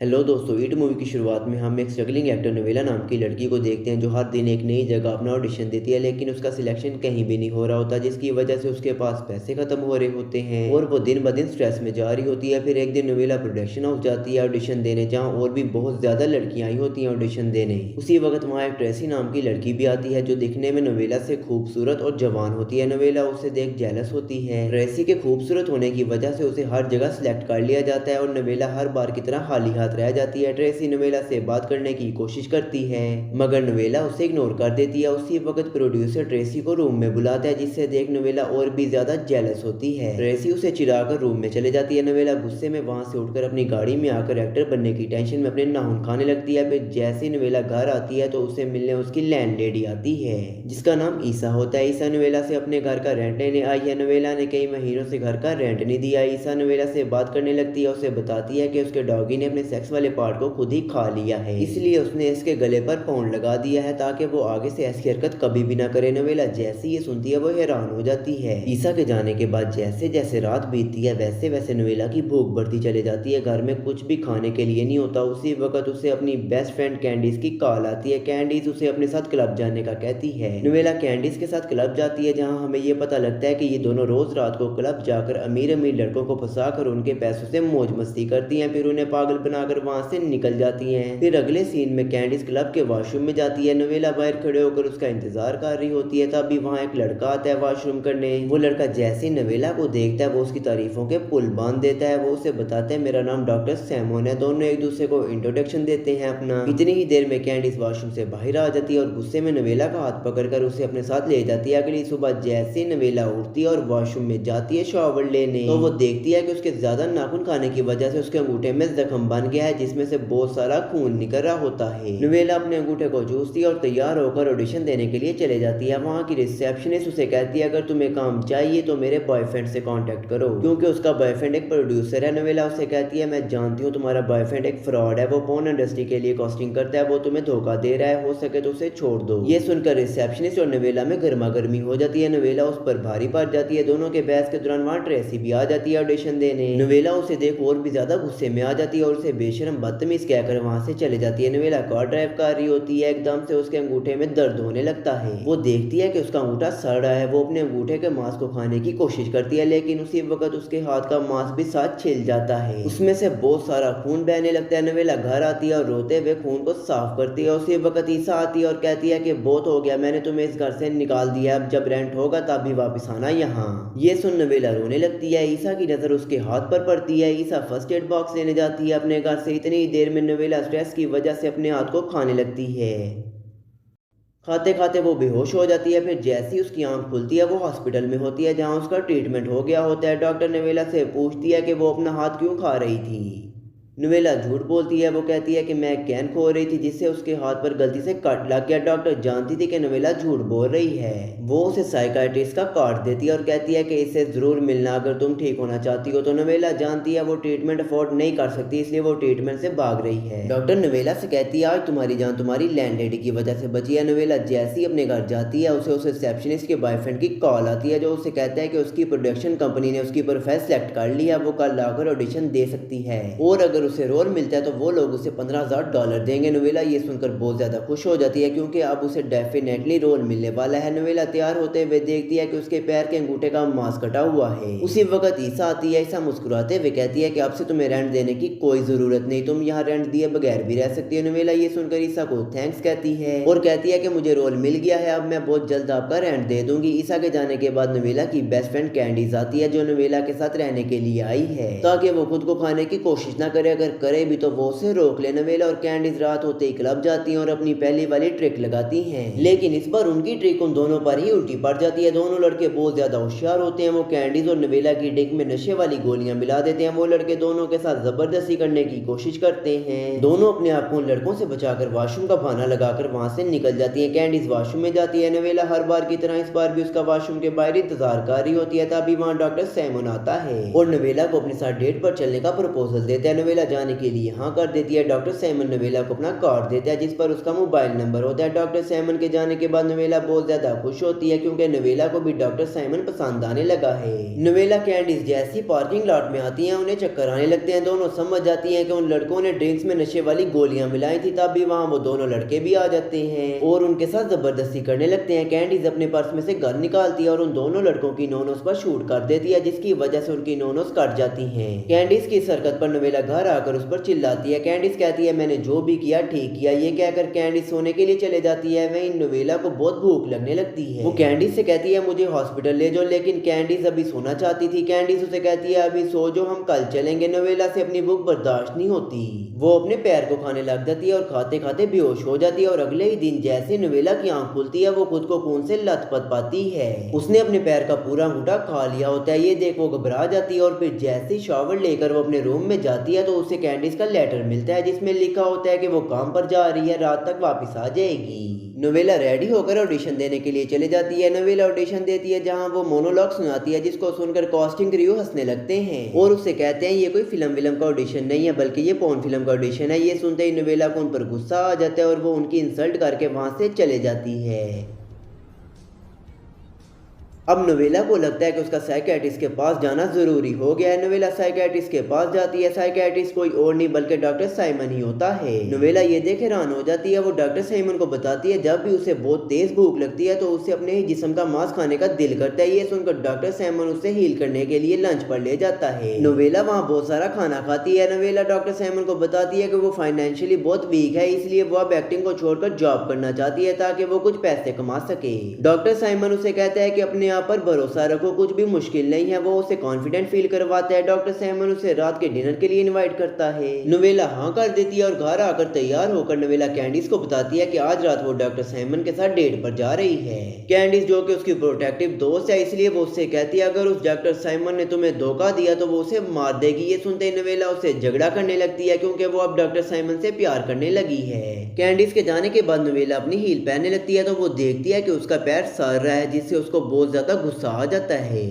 Hello दोस्तों, ईट movie की शुरुआत में हम एक स्ट्रगलिंग एक्टर नवेला नाम की लड़की को देखते हैं जो हर दिन एक नई जगह अपना ऑडिशन देती है, लेकिन उसका सिलेक्शन कहीं भी नहीं हो रहा होता, जिसकी वजह से उसके पास पैसे खत्म हो रहे होते हैं और वो दिन ब दिन स्ट्रेस में जा रही होती है। फिर एक दिन नवेला प्रोडक्शन हाउस जाती है ऑडिशन देने, जहाँ और भी बहुत ज्यादा लड़कियां आई होती हैं ऑडिशन देने। उसी वक्त वहाँ एक ट्रेसी नाम की लड़की भी आती है जो दिखने में नवेला से खूबसूरत और जवान होती है। नवेला उसे देख जेलस होती है। ट्रेसी के खूबसूरत होने की वजह से उसे हर जगह सिलेक्ट कर लिया जाता है और नवेला हर बार की तरह खाली हाथ रह जाती है। ट्रेसी नवेला से बात करने की कोशिश करती है मगर नवेला उसे इग्नोर कर देती है। उसी वक्त प्रोड्यूसर ट्रेसी को रूम में बुलाता है, जिससे देख नवेला और भी ज्यादा जेलस होती है। ट्रेसी उसे चिढ़ाकर रूम में चले जाती है। नवेला गुस्से में वहां से उठकर अपनी गाड़ी में आकर एक्टर बनने की टेंशन में अपने नाखून खाने लगती है। फिर जैसे ही नवेला घर आती है तो उसे मिलने उसकी लैंडलेडी आती है, जिसका नाम ईसा होता है। ईसा नवेला से अपने घर का रेंट लेने आई है। नवेला ने कई महीनों से घर का रेंट नहीं दिया। ईसा नवेला से बात करने लगती है, उसे बताती है कि उसके डॉगी ने अपने सेक्स वाले पार्ट को खुद ही खा लिया है, इसलिए उसने इसके गले पर पौंड लगा दिया है ताकि वो आगे से ऐसी हरकत कभी भी ना करे। नवेला जैसे ये सुनती है वो हैरान हो जाती है। ईसा के जाने के बाद जैसे जैसे रात बीतती है वैसे वैसे नवेला की भूख बढ़ती चली जाती है। घर में कुछ भी खाने के लिए नहीं होता। उसी वक्त उसे अपनी बेस्ट फ्रेंड कैंडीज की कॉल आती है। कैंडीज उसे अपने साथ क्लब जाने का कहती है। नवेला कैंडीज के साथ क्लब जाती है, जहाँ हमें ये पता लगता है कि ये दोनों रोज रात को क्लब जाकर अमीर अमीर लड़कों को फंसाकर उनके पैसों से मौज मस्ती करती हैं, फिर उन्हें पागल बनाकर वहां से निकल जाती हैं। फिर अगले सीन में कैंडीज क्लब के वॉशरूम में जाती है। नवेला बाहर खड़े होकर उसका इंतजार कर रही होती है, तभी वहां एक लड़का आता है वॉशरूम करने। वो लड़का जैसे ही नवेला को देखता है वो उसकी तारीफों के पुल बांध देता है। वो उसे बताता है मेरा नाम डॉक्टर सैमोन है। दोनों एक दूसरे को इंट्रोडक्शन देते हैं अपना। इतनी ही देर में कैंडीज वॉशरूम से बाहर आ जाती है और गुस्से में नवेला का हाथ पकड़कर उसे अपने साथ ले जाती है। अगली सुबह जैसे नवेला उठती है और वॉशरूम में जाती है शॉवर लेने, तो वो देखती है कि उसके ज्यादा नाखून खाने की वजह से उसके अंगूठे में जख्म बन गया है, जिसमें से बहुत सारा खून निकल रहा होता है। नवेला अपने अंगूठे को चूसती है और तैयार होकर ऑडिशन देने के लिए चले जाती है। वहाँ की रिसेप्शनिस्ट उसे कहती है अगर तुम्हें काम चाहिए तो मेरे बॉयफ्रेंड से कांटेक्ट करो, क्योंकि उसका बॉयफ्रेंड एक प्रोड्यूसर है। नवेला उसे कहती है मैं जानती हूँ तुम्हारा बॉयफ्रेंड एक फ्रॉड है, वो पोर्न इंडस्ट्री के लिए कॉस्टिंग करता है, वो तुम्हें धोखा दे रहा है, हो सके तो उसे छोड़ दो। ये सुनकर रिसेप्शनिस्ट और नवेला में गर्मा गर्मी हो जाती है। नवेला उस पर भारी पड़ जाती है। दोनों के बहस के दौरान वहाँ ट्रेसी भी आ जाती है ऑडिशन देने। नवेला उसे देख और भी ज्यादा गुस्से में आ जाती है और उसे बेशरम बदतमीज कहकर वहां से चले जाती है। नवेला कार ड्राइव कर रही होती है, एकदम से उसके अंगूठे में दर्द होने लगता है। वो देखती है कि उसका अंगूठा सड़ रहा है। वो अपने अंगूठे के मांस को खाने की कोशिश करती है, लेकिन उसी वक्त उसके हाथ का मांस भी साथ छिल जाता है। उसमें से बहुत सारा खून बहने लगता है। नवेला घर आती है और रोते हुए खून को साफ करती है। उसी वक्त ईसा आती है और कहती है कि बहुत हो गया, मैंने तुम्हें इस घर से निकाल दिया, अब जब रेंट होगा तब भी वापस आना यहाँ। ये सुन नवेला रोने लगती है। ईसा की नजर उसके हाथ पर पड़ती है। ईसा फर्स्ट एड बॉक्स लेने जाती है अपने घर से। इतनी ही देर में नवेला स्ट्रेस की वजह से अपने हाथ को खाने लगती है। खाते खाते वो बेहोश हो जाती है। फिर जैसे ही उसकी आंख खुलती है वो हॉस्पिटल में होती है, जहां उसका ट्रीटमेंट हो गया होता है। डॉक्टर नवेला से पूछती है कि वो अपना हाथ क्यों खा रही थी। नवेला झूठ बोलती है। वो कहती है कि मैं कैन खो रही थी, जिससे उसके हाथ पर गलती से कट लग गया। डॉक्टर जानती थी कि नवेला झूठ बोल रही है। वो उसे साइकाइट्रिस्ट का कार्ड देती है और कहती है कि इससे जरूर मिलना अगर तुम ठीक होना चाहती हो। तो नवेला जानती है वो ट्रीटमेंट अफोर्ड नहीं कर सकती, इसलिए वो ट्रीटमेंट से भाग रही है। डॉक्टर नवेला से कहती है आज तुम्हारी जान तुम्हारी लैंडलेडी की वजह से बची है। नवेला जैसी अपने घर जाती है उसे उस रिसेप्शनिस्ट के बॉयफ्रेंड की कॉल आती है, जो उसे कहता है कि उसकी प्रोडक्शन कंपनी ने उसकी प्रोफाइल सेलेक्ट कर लिया, वो कल आकर ऑडिशन दे सकती है और अगर उसे रोल मिलता है तो वो लोग उसे $15,000 देंगे। नवेला ये सुनकर बहुत ज्यादा खुश हो जाती है, क्योंकि अब उसे डेफिनेटली रोल मिलने वाला है। नवेला तैयार होते हुए देखती है कि उसके पैर के अंगूठे का मांस कटा हुआ है। उसी वक्त ईसा आती है। ईसा मुस्कुराते हुए कहती है कि अब से तुम्हें रेंट देने की कोई जरूरत नहीं, तुम यहाँ रेंट दिए बगैर भी रह सकती हो। नवेला ये सुनकर ईसा को थैंक्स कहती है और कहती है कि मुझे रोल मिल गया है, अब मैं बहुत जल्द आपका रेंट दे दूंगी। ईसा के जाने के बाद नवेला की बेस्ट फ्रेंड कैंडीज आती है, जो नवेला के साथ रहने के लिए आई है ताकि वो खुद को खाने की कोशिश ना करे, अगर करे भी तो वो उसे रोक ले। नवेला और कैंडीज रात होते ही क्लब जाती हैं और अपनी पहली वाली ट्रिक लगाती हैं, लेकिन इस बार उनकी ट्रिक उन दोनों पर ही उल्टी पड़ जाती है। दोनों लड़के बहुत ज्यादा होशियार होते हैं। वो कैंडीज और नवेला की ड्रिंक में नशे वाली गोलियां मिला देते हैं। वो लड़के दोनों के साथ जबरदस्ती करने की कोशिश करते हैं। दोनों अपने आप को उन लड़कों से बचाकर वॉशरूम का बहाना लगाकर वहां से निकल जाती है। कैंडीज वॉशरूम में जाती है। नवेला हर बार की तरह इस बार भी उसका वॉशरूम के बाहर इंतजार कर रही होती है, तभी वहां डॉक्टर सैमन आता है और नवेला को अपने साथ डेट पर चलने का प्रपोजल देता है। नवेला जाने के लिए हाँ कर देती है। डॉक्टर सैमन नवेला को अपना कार्ड देता है जिस पर उसका मोबाइल नंबर होता है। डॉक्टर सैमन के जाने के बाद नवेला बहुत ज्यादा खुश होती है क्योंकि नवेला को भी डॉक्टर सैमन पसंद आने लगा है। नवेला कैंडिस जैसी पार्किंग लॉट में आती है उन्हें चक्कर आने लगते हैं। दोनों समझ जाती हैं कि उन लड़कों ने ड्रिंक्स में नशे वाली गोलियां मिलाई थी। तब भी वहाँ वो दोनों लड़के भी आ जाते हैं और उनके साथ जबरदस्ती करने लगते हैं। कैंडिस अपने पर्स में से गन निकालती है और उन दोनों लड़कों की नोनोस पर शूट कर देती है जिसकी वजह से उनकी नोनोस कट जाती हैं। कैंडिस की इस हरकत पर नवेला घर आकर उस पर चिल्लाती है। कैंडिस कहती है मैंने जो भी किया ठीक किया। ये कहकर कैंडिस सोने के लिए चले जाती है। वहीं नवेला को बहुत भूख लगने लगती है। वो कैंडिस से कहती है मुझे हॉस्पिटल ले जाओ, लेकिन कैंडिस अभी सोना चाहती थी। कैंडिस उसे कहती है अभी सो जो, हम कल चलेंगे। नवेला से अपनी भूख बर्दाश्त नहीं होती। वो अपने पैर को खाने लग जाती है और खाते खाते बेहोश हो जाती है और अगले ही दिन जैसे नवेला की आंख खुलती है वो खुद को खून से लथपथ पाती है। उसने अपने पैर का पूरा अंगूठा खा लिया होता है। ये देख वो घबरा जाती है और फिर जैसे ही शॉवर लेकर वो अपने रूम में जाती है तो उसे कैंडिस का लेटर मिलता है जिसमें लिखा होता है कि वो काम पर जा रही है, रात तक वापस आ जाएगी। नवेला रेडी होकर ऑडिशन देने के लिए चले जाती है। नवेला ऑडिशन देती है जहां वो मोनोलॉग सुनाती है जिसको सुनकर कास्टिंग क्रू हंसने लगते हैं और उससे कहते हैं ये कोई फिल्म का ऑडिशन नहीं है बल्कि ये पॉर्न फिल्म का ऑडिशन है। ये सुनते ही नवेला को उन पर गुस्सा आ जाता है और वो उनकी इंसल्ट करके वहां से चले जाती है। अब नवेला को लगता है कि उसका साइकियाट्रिस्ट के पास जाना जरूरी हो गया है। नवेला साइकियाट्रिस्ट के पास जाती है। साइकियाट्रिस्ट कोई और नहीं बल्कि डॉक्टर साइमन ही होता है। नवेला ये देख हैरान हो जाती है। वो डॉक्टर साइमन को बताती है जब भी उसे बहुत तेज भूख लगती है तो उसे अपने ही जिस्म का मांस खाने का दिल करता है। ये सुनकर डॉक्टर साइमन उसे हील करने के लिए लंच पर ले जाता है। नवेला वहाँ बहुत सारा खाना खाती है। नवेला डॉक्टर साइमन को बताती है कि वो फाइनेंशियली बहुत वीक है, इसलिए वो अब एक्टिंग को छोड़कर जॉब करना चाहती है ताकि वो कुछ पैसे कमा सके। डॉक्टर साइमन उसे कहता है कि अपने पर भरोसा रखो, कुछ भी मुश्किल नहीं है। वो उसे कॉन्फिडेंट फील करवाता है। डॉक्टर सैमन उसे रात के डिनर के लिए इनवाइट करता है। नवेला हाँ कर देती है और घर आकर तैयार होकर नवेला कैंडिस को बताती है कि आज रात वो डॉक्टर सैमन के साथ डेट पर जा रही है। कैंडिस जो कि उसकी प्रोटेक्टिव दोस्त है इसलिए वो उससे कहती है अगर उस डॉक्टर सैमन ने तुम्हें धोखा दिया तो वो उसे मार देगी। ये सुनते ही नवेला उससे झगड़ा करने लगती है क्योंकि वो अब डॉक्टर सैमन से प्यार करने लगी है। कैंडिस के जाने के बाद नवेला अपनी हील पहनने लगती है तो वो देखती है कि उसका पैर सड़ रहा है जिससे उसको बहुत ज्यादा गुस्सा आ जाता है।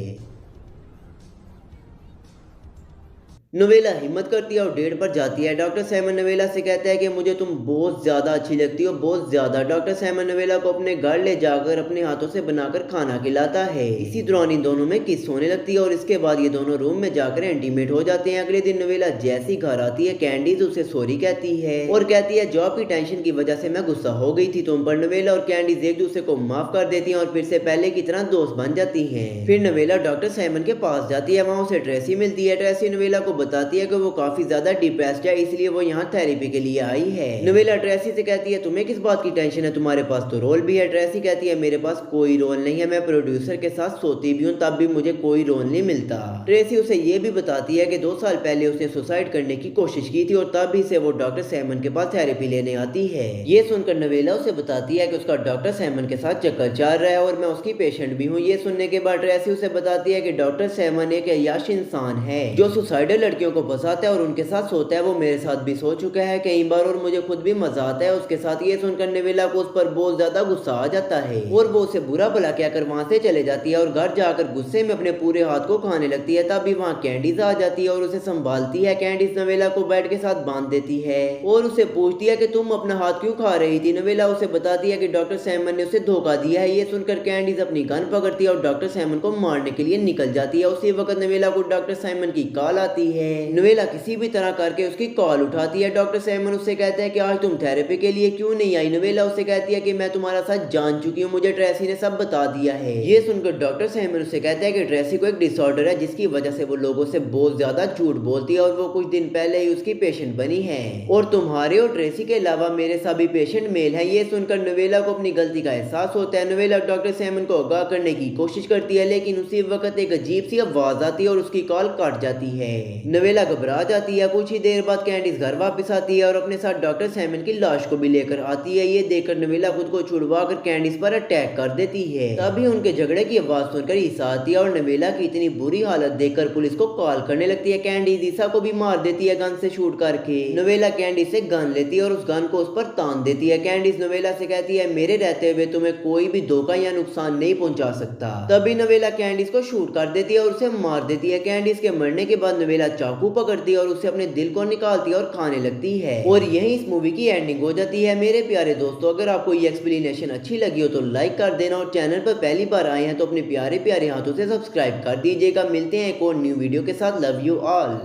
नवेला हिम्मत करती है और डेट पर जाती है। डॉक्टर सैमन नवेला से कहता है कि मुझे तुम बहुत ज्यादा अच्छी लगती हो, बहुत ज्यादा। डॉक्टर सैमन नवेला को अपने घर ले जाकर अपने हाथों से बनाकर खाना खिलाता है। इसी दौरान इन दोनों में किस होने लगती है और इसके बाद ये दोनों रूम में जाकर इंटीमेट हो जाते हैं। अगले दिन नवेला जैसी घर आती है कैंडीज उसे सॉरी कहती है और कहती है जॉब की टेंशन की वजह से मैं गुस्सा हो गई थी तुम पर। नवेला और कैंडीज एक दूसरे को माफ कर देती है और फिर से पहले की तरह दोस्त बन जाती है। फिर नवेला डॉक्टर सैमन के पास जाती है। वहाँ उसे ट्रेसी मिलती है। ट्रेसी नवेला को बताती है कि वो काफी ज्यादा डिप्रेस्ड है इसलिए वो यहाँ थेरेपी के लिए आई है। नवेला ट्रेसी से कहती है तुम्हें किस बात की टेंशन है, तुम्हारे पास तो रोल भी है। ट्रेसी कहती है मेरे पास कोई रोल नहीं है, मैं प्रोड्यूसर के साथ सोती भी हूँ तब भी मुझे कोई रोल नहीं मिलता। ट्रेसी उसे ये भी बताती है कि 2 साल पहले उसने सुसाइड करने की कोशिश की थी और तब भी से वो डॉक्टर सैमन के पास थेरेपी लेने आती है। ये सुनकर नवेला उसे बताती है कि उसका डॉक्टर सैमन के साथ चक्कर चल रहा है और मैं उसकी पेशेंट भी हूँ। ये सुनने के बाद ट्रेसी उसे बताती है कि डॉक्टर सैमन एक अय्याश इंसान है जो सुसाइडल लड़कियों को फंसाता है और उनके साथ सोता है। वो मेरे साथ भी सो चुका है कई बार और मुझे खुद भी मजा आता है उसके साथ। ये सुनकर नवेला को उस पर बहुत ज्यादा गुस्सा आ जाता है और वो उसे बुरा भला कहकर वहां से चले जाती है और घर जाकर गुस्से में अपने पूरे हाथ को खाने लगती है। तभी वहाँ कैंडीज आ जाती है और उसे संभालती है। कैंडीज नवेला को बेड के साथ बांध देती है और उसे पूछती है कि तुम अपना हाथ क्यों खा रही थी। नवेला उसे बताती है कि डॉक्टर सैमन ने उसे धोखा दिया है। ये सुनकर कैंडीज अपनी गन पकड़ती है और डॉक्टर सैमन को मारने के लिए निकल जाती है। उसी वक्त नवेला को डॉक्टर सैमन की कॉल आती है। नवेला किसी भी तरह करके उसकी कॉल उठाती है। डॉक्टर सैमन उससे कहता है कि आज तुम थेरेपी के लिए क्यों नहीं आई। नवेला उससे कहती है कि मैं तुम्हारा साथ जान चुकी हूँ, मुझे ट्रेसी ने सब बता दिया है। ये सुनकर डॉक्टर सैमन उससे कहता है कि ट्रेसी को एक डिसऑर्डर है जिसकी वजह से वो लोगों से बहुत ज्यादा झूठ बोलती है और वो कुछ दिन पहले ही उसकी पेशेंट बनी है और तुम्हारे और ट्रेसी के अलावा मेरे सभी पेशेंट मेल है। ये सुनकर नवेला को अपनी गलती का एहसास होता है। नवेला डॉक्टर सैमन को आगाह करने की कोशिश करती है लेकिन उसी वक्त एक अजीब सी आवाज आती है और उसकी कॉल कट जाती है। नवेला घबरा जाती है। कुछ ही देर बाद कैंडीज घर वापस आती है और अपने साथ डॉक्टर सैमन की लाश को भी लेकर आती है। ये देखकर नवेला खुद को छुड़वा कर कैंडीज पर अटैक कर देती है। तभी उनके झगड़े की आवाज सुनकर ईसा आती है और नवेला की इतनी बुरी हालत देखकर पुलिस को कॉल करने लगती है। कैंडीज ईसा को भी मार देती है गन से शूट करके। नवेला कैंडीज से गन लेती है और उस गन को उस पर तान देती है। कैंडीज नवेला से कहती है मेरे रहते हुए तुम्हें कोई भी धोखा या नुकसान नहीं पहुंचा सकता। तभी नवेला कैंडीज को शूट कर देती है और उसे मार देती है। कैंडीज के मरने के बाद नवेला चाकू पकड़ती है और उससे अपने दिल को निकालती है और खाने लगती है। और यही इस मूवी की एंडिंग हो जाती है। मेरे प्यारे दोस्तों, अगर आपको ये एक्सप्लेनेशन अच्छी लगी हो तो लाइक कर देना, और चैनल पर पहली बार आए हैं तो अपने प्यारे प्यारे हाथों से सब्सक्राइब कर दीजिएगा। मिलते हैं एक और न्यू वीडियो के साथ। Love you all.